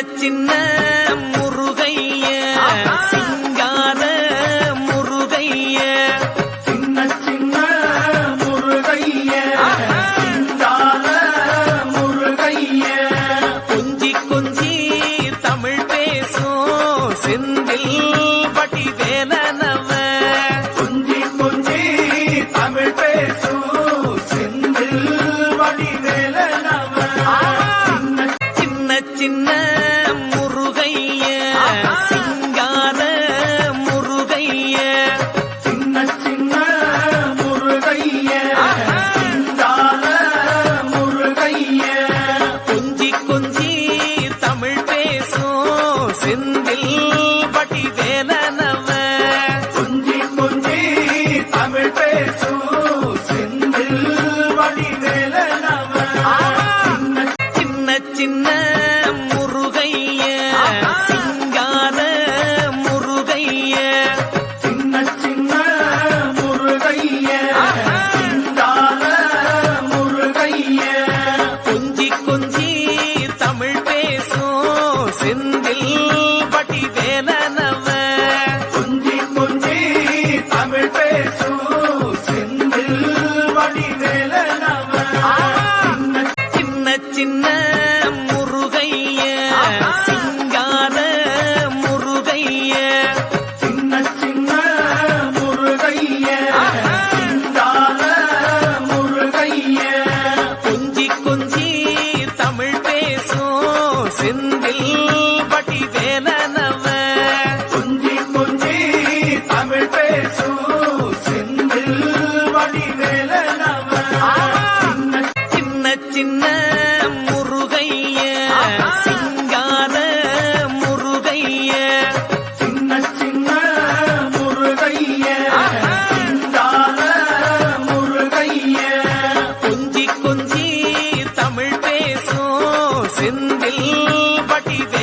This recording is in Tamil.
சின்ன முருகைய சிங்கார முருகைய சின்ன சின்ன முருகைய சிங்கார முருகைய கொஞ்சி கொஞ்சி தமிழ் பேசும் செந்தில் வடிவேலனவ கொஞ்சி கொஞ்சி தமிழ் பேசும் செந்தில் வடிவேலனவ சின்ன சின்ன முருகைய சிங்கார முருகைய சின்ன சின்ன முருகைய சிங்கார முருகைய கொஞ்சி கொஞ்சி தமிழ் பேசும் செந்தில் வடிவேலனவ கொஞ்சி கொஞ்சி தமிழ் பேசும் செந்தில் வடிவேலனவ சின்ன சின்ன முருகைய சிங்கார முருகைய சின்ன சின்ன முருகைய சிங்கார முருகைய கொஞ்சி கொஞ்சி தமிழ் பேசும் செந்தில் வடிவேலனவ கொஞ்சி கொஞ்சி தமிழ் பேசும் செந்தில் வடிவேலனவ சின்ன சின்ன முருகைய சிங்கார முருகைய சின்ன சின்ன முருகைய சிங்கார முருகைய கொஞ்சி கொஞ்சி தமிழ் பேசும் செந்தில் வடிவேலனவ கொஞ்சி கொஞ்சி தமிழ் பேசும் செந்தில் வடிவேலனவ சின்ன சின்ன முருகைய சிங்கார முருகைய சின்ன சின்ன முருகைய சிங்கார முருகைய கொஞ்சி கொஞ்சி தமிழ் பேசும் செந்தில் வடிவேலனவ